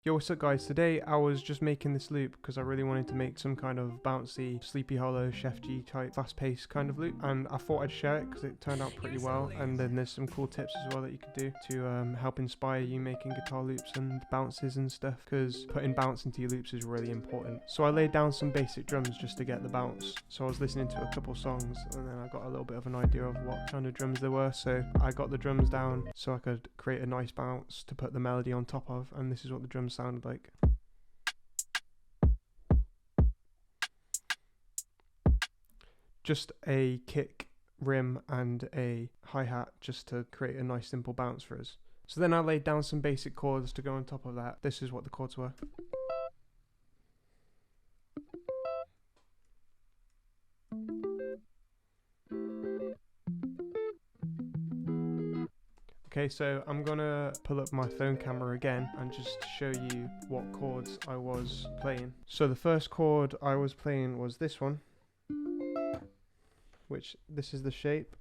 Yo, what's up guys? Today I was just making this loop because I really wanted to make some kind of bouncy, Sleepy Hollow, Chef G type fast-paced kind of loop, and I thought I'd share it because it turned out pretty well. And then there's some cool tips as well that you could do to help inspire you making guitar loops and bounces and stuff, because putting bounce into your loops is really important. So I laid down some basic drums just to get the bounce. So I was listening to a couple songs and then I got a little bit of an idea of what kind of drums there were. So I got the drums down so I could create a nice bounce to put the melody on top of, and this is what the drums sounded like. Just a kick, rim and a hi-hat just to create a nice simple bounce for us. So then I laid down some basic chords to go on top of that. This is what the chords were. Okay, so I'm gonna pull up my phone camera again and just show you what chords I was playing. So the first chord I was playing was this one, which this is the shape.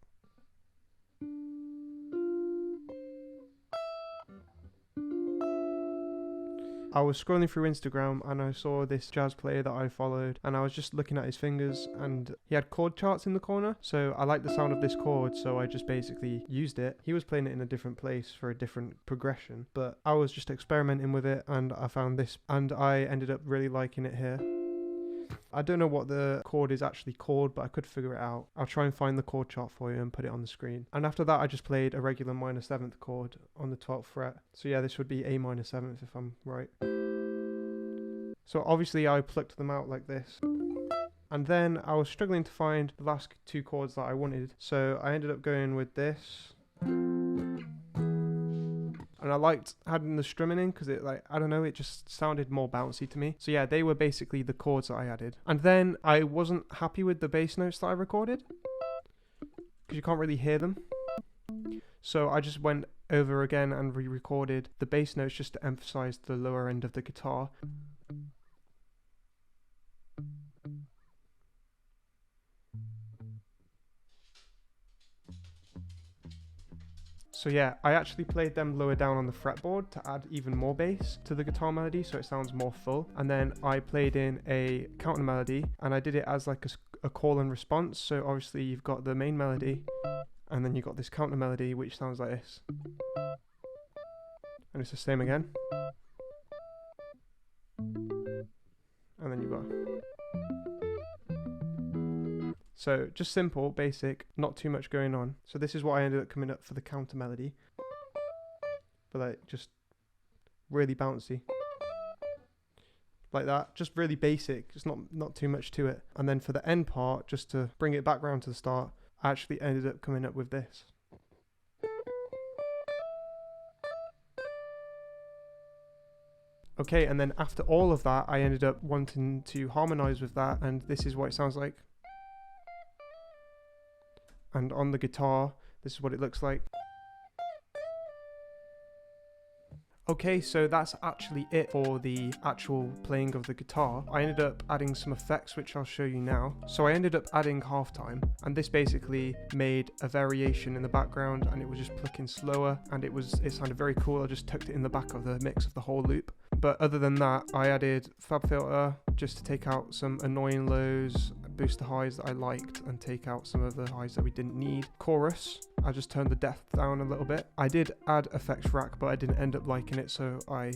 I was scrolling through Instagram and I saw this jazz player that I followed, and I was just looking at his fingers and he had chord charts in the corner. So I liked the sound of this chord, so I just basically used it. He was playing it in a different place for a different progression, but I was just experimenting with it and I found this and I ended up really liking it here. I don't know what the chord is actually called, but I could figure it out. I'll try and find the chord chart for you and put it on the screen. And after that I just played a regular minor 7th chord on the 12th fret. So yeah, this would be A minor 7th if I'm right. So obviously I plucked them out like this. And then I was struggling to find the last two chords that I wanted. So I ended up going with this. And I liked having the strumming in because it, like, I don't know, it just sounded more bouncy to me. So yeah, they were basically the chords that I added. And then I wasn't happy with the bass notes that I recorded because you can't really hear them. So I just went over again and re-recorded the bass notes just to emphasize the lower end of the guitar. So yeah, I actually played them lower down on the fretboard to add even more bass to the guitar melody so it sounds more full. And then I played in a counter melody and I did it as like a call and response. So obviously you've got the main melody and then you've got this counter melody which sounds like this. And it's the same again. And then you've got... So just simple, basic, not too much going on. So this is what I ended up coming up for the counter melody. But like just really bouncy. Like that, just really basic, just not too much to it. And then for the end part, just to bring it back round to the start, I actually ended up coming up with this. Okay, and then after all of that, I ended up wanting to harmonize with that, and this is what it sounds like. And on the guitar, this is what it looks like. Okay, so that's actually it for the actual playing of the guitar. I ended up adding some effects, which I'll show you now. So I ended up adding halftime, and this basically made a variation in the background, and it was just clicking slower, and it sounded very cool. I just tucked it in the back of the mix of the whole loop. But other than that, I added fab filter just to take out some annoying lows, boost the highs that I liked, and take out some of the highs that we didn't need. Chorus, I just turned the depth down a little bit. I did add effects rack, but I didn't end up liking it, so I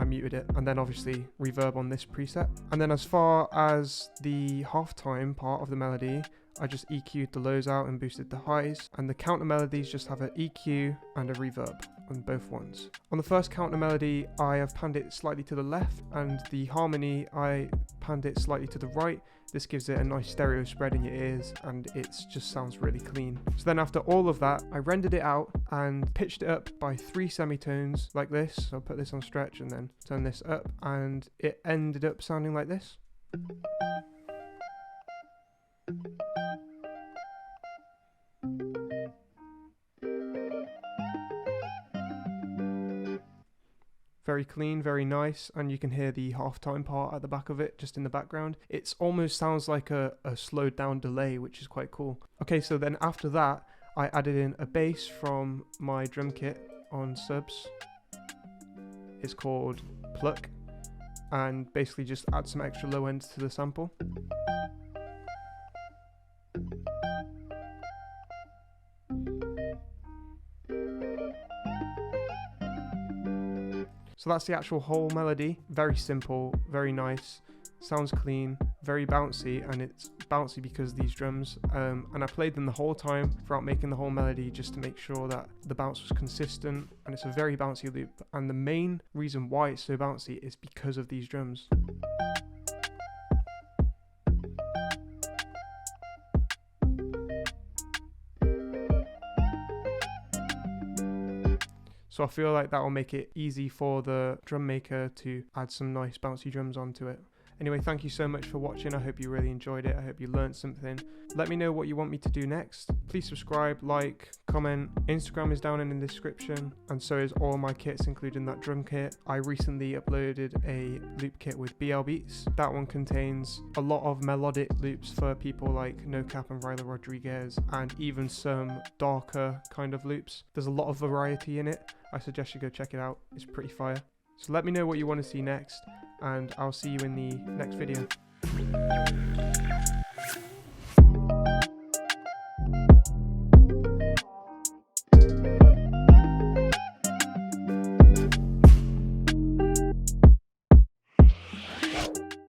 muted it. And then obviously reverb on this preset. And then as far as the halftime part of the melody, I just EQ'd the lows out and boosted the highs, and the counter melodies just have an EQ and a reverb on both ones. On the first counter melody, I have panned it slightly to the left, and the harmony, I panned it slightly to the right. This gives it a nice stereo spread in your ears, and it just sounds really clean. So then after all of that, I rendered it out and pitched it up by 3 semitones like this. So I'll put this on stretch and then turn this up, and it ended up sounding like this. Very clean, very nice, and you can hear the halftime part at the back of it just in the background. It almost sounds like a slowed down delay, which is quite cool. Okay, so then after that, I added in a bass from my drum kit on subs. It's called Pluck, and basically just add some extra low ends to the sample. So that's the actual whole melody. Very simple, very nice, sounds clean, very bouncy, and it's bouncy because of these drums. And I played them the whole time throughout making the whole melody just to make sure that the bounce was consistent, and it's a very bouncy loop. And the main reason why it's so bouncy is because of these drums. So I feel like that will make it easy for the drum maker to add some nice bouncy drums onto it. Anyway, thank you so much for watching. I hope you really enjoyed it. I hope you learned something. Let me know what you want me to do next. Please subscribe, like, comment. Instagram is down in the description, and so is all my kits, including that drum kit. I recently uploaded a loop kit with BL Beats. That one contains a lot of melodic loops for people like No Cap and Ryla Rodriguez, and even some darker kind of loops. There's a lot of variety in it. I suggest you go check it out. It's pretty fire. So let me know what you want to see next, and I'll see you in the next video.